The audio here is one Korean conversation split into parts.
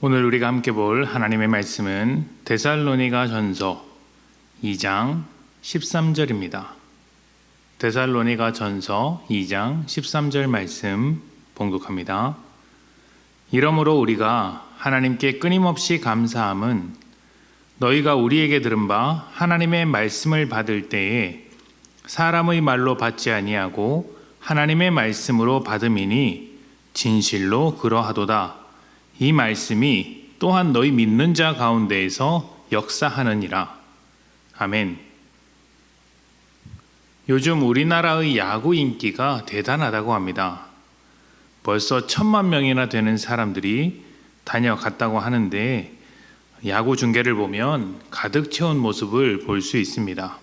오늘 우리가 함께 볼 하나님의 말씀은 데살로니가 전서 2장 13절입니다. 데살로니가 전서 2장 13절 말씀 봉독합니다. 이러므로 우리가 하나님께 끊임없이 감사함은 너희가 우리에게 들은 바 하나님의 말씀을 받을 때에 사람의 말로 받지 아니하고 하나님의 말씀으로 받음이니 진실로 그러하도다. 이 말씀이 또한 너희 믿는 자 가운데에서 역사하느니라. 아멘. 요즘 우리나라의 야구 인기가 대단하다고 합니다. 벌써 1,000만 명이나 되는 사람들이 다녀갔다고 하는데 야구 중계를 보면 가득 채운 모습을 볼 수 있습니다.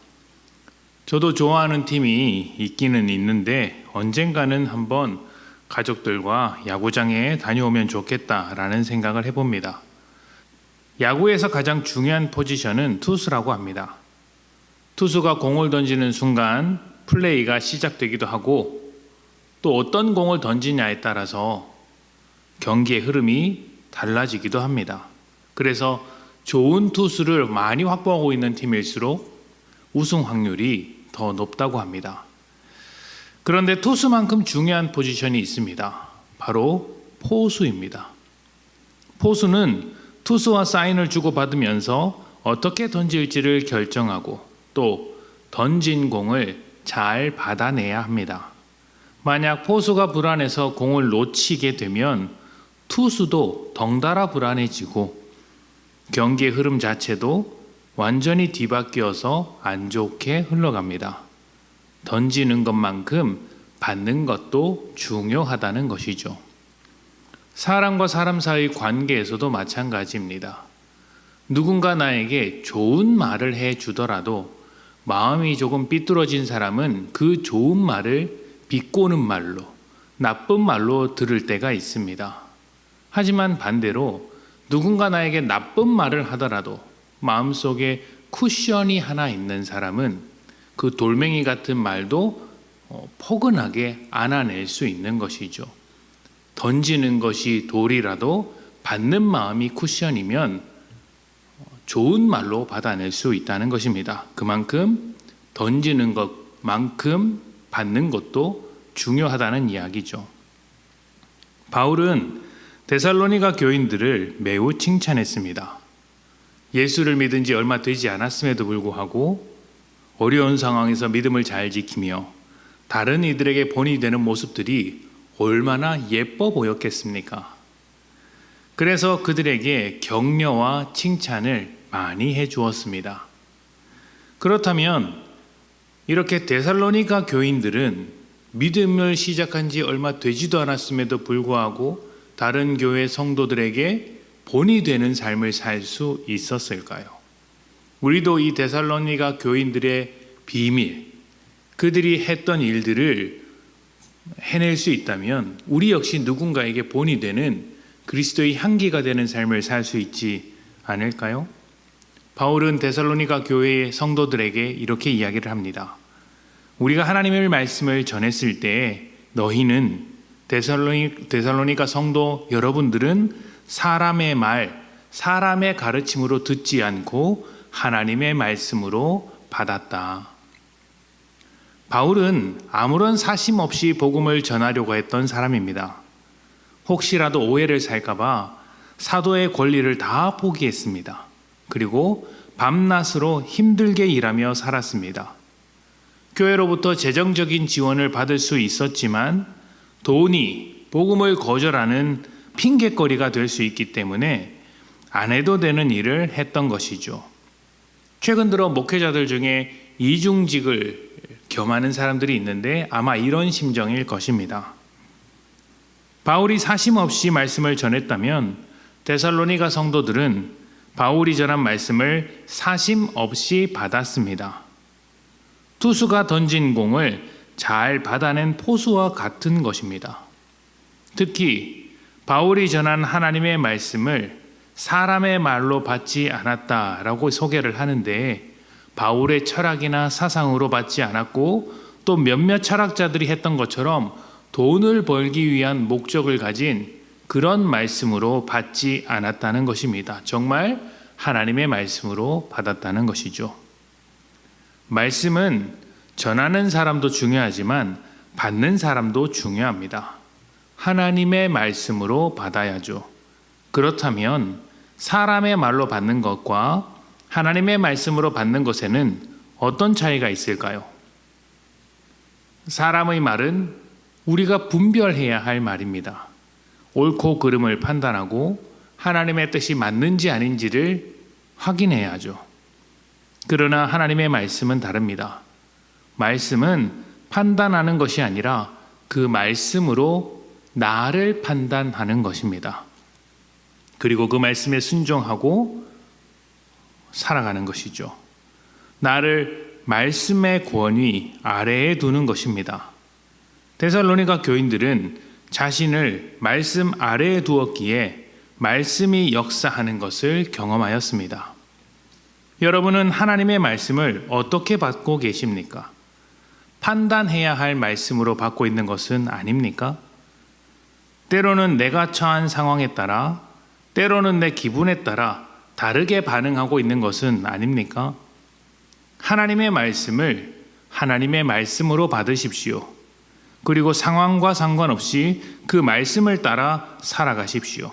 저도 좋아하는 팀이 있기는 있는데 언젠가는 한번 가족들과 야구장에 다녀오면 좋겠다라는 생각을 해봅니다. 야구에서 가장 중요한 포지션은 투수라고 합니다. 투수가 공을 던지는 순간 플레이가 시작되기도 하고 또 어떤 공을 던지냐에 따라서 경기의 흐름이 달라지기도 합니다. 그래서 좋은 투수를 많이 확보하고 있는 팀일수록 우승 확률이 더 높다고 합니다. 그런데 투수만큼 중요한 포지션이 있습니다. 바로 포수입니다. 포수는 투수와 사인을 주고받으면서 어떻게 던질지를 결정하고 또 던진 공을 잘 받아내야 합니다. 만약 포수가 불안해서 공을 놓치게 되면 투수도 덩달아 불안해지고 경기의 흐름 자체도 완전히 뒤바뀌어서 안 좋게 흘러갑니다. 던지는 것만큼 받는 것도 중요하다는 것이죠. 사람과 사람 사이 관계에서도 마찬가지입니다. 누군가 나에게 좋은 말을 해주더라도 마음이 조금 삐뚤어진 사람은 그 좋은 말을 비꼬는 말로, 나쁜 말로 들을 때가 있습니다. 하지만 반대로 누군가 나에게 나쁜 말을 하더라도 마음속에 쿠션이 하나 있는 사람은 그 돌멩이 같은 말도 포근하게 안아낼 수 있는 것이죠. 던지는 것이 돌이라도 받는 마음이 쿠션이면 좋은 말로 받아낼 수 있다는 것입니다. 그만큼 던지는 것만큼 받는 것도 중요하다는 이야기죠. 바울은 데살로니가 교인들을 매우 칭찬했습니다. 예수를 믿은 지 얼마 되지 않았음에도 불구하고 어려운 상황에서 믿음을 잘 지키며 다른 이들에게 본이 되는 모습들이 얼마나 예뻐 보였겠습니까? 그래서 그들에게 격려와 칭찬을 많이 해주었습니다. 그렇다면 이렇게 데살로니가 교인들은 믿음을 시작한 지 얼마 되지도 않았음에도 불구하고 다른 교회 성도들에게 본이 되는 삶을 살 수 있었을까요? 우리도 이 데살로니가 교인들의 비밀, 그들이 했던 일들을 해낼 수 있다면 우리 역시 누군가에게 본이 되는 그리스도의 향기가 되는 삶을 살 수 있지 않을까요? 바울은 데살로니가 교회의 성도들에게 이렇게 이야기를 합니다. 우리가 하나님의 말씀을 전했을 때 너희는 데살로니가 성도 여러분들은 사람의 말, 사람의 가르침으로 듣지 않고 하나님의 말씀으로 받았다. 바울은 아무런 사심 없이 복음을 전하려고 했던 사람입니다. 혹시라도 오해를 살까봐 사도의 권리를 다 포기했습니다. 그리고 밤낮으로 힘들게 일하며 살았습니다. 교회로부터 재정적인 지원을 받을 수 있었지만 돈이 복음을 거절하는 핑계거리가 될 수 있기 때문에 안 해도 되는 일을 했던 것이죠. 최근 들어 목회자들 중에 이중직을 겸하는 사람들이 있는데 아마 이런 심정일 것입니다. 바울이 사심 없이 말씀을 전했다면 데살로니가 성도들은 바울이 전한 말씀을 사심 없이 받았습니다. 투수가 던진 공을 잘 받아낸 포수와 같은 것입니다. 특히 바울이 전한 하나님의 말씀을 사람의 말로 받지 않았다라고 소개를 하는데 바울의 철학이나 사상으로 받지 않았고 또 몇몇 철학자들이 했던 것처럼 돈을 벌기 위한 목적을 가진 그런 말씀으로 받지 않았다는 것입니다. 정말 하나님의 말씀으로 받았다는 것이죠. 말씀은 전하는 사람도 중요하지만 받는 사람도 중요합니다. 하나님의 말씀으로 받아야죠. 그렇다면 사람의 말로 받는 것과 하나님의 말씀으로 받는 것에는 어떤 차이가 있을까요? 사람의 말은 우리가 분별해야 할 말입니다. 옳고 그름을 판단하고 하나님의 뜻이 맞는지 아닌지를 확인해야 하죠. 그러나 하나님의 말씀은 다릅니다. 말씀은 판단하는 것이 아니라 그 말씀으로 나를 판단하는 것입니다. 그리고 그 말씀에 순종하고 살아가는 것이죠. 나를 말씀의 권위 아래에 두는 것입니다. 데살로니가 교인들은 자신을 말씀 아래에 두었기에 말씀이 역사하는 것을 경험하였습니다. 여러분은 하나님의 말씀을 어떻게 받고 계십니까? 판단해야 할 말씀으로 받고 있는 것은 아닙니까? 때로는 내가 처한 상황에 따라, 때로는 내 기분에 따라 다르게 반응하고 있는 것은 아닙니까? 하나님의 말씀을 하나님의 말씀으로 받으십시오. 그리고 상황과 상관없이 그 말씀을 따라 살아가십시오.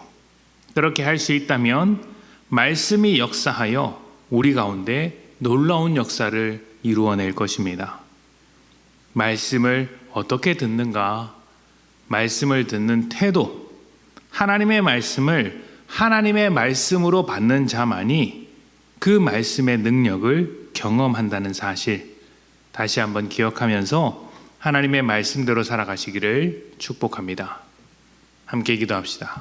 그렇게 할 수 있다면 말씀이 역사하여 우리 가운데 놀라운 역사를 이루어낼 것입니다. 말씀을 어떻게 듣는가? 말씀을 듣는 태도, 하나님의 말씀을 하나님의 말씀으로 받는 자만이 그 말씀의 능력을 경험한다는 사실, 다시 한번 기억하면서 하나님의 말씀대로 살아가시기를 축복합니다. 함께 기도합시다.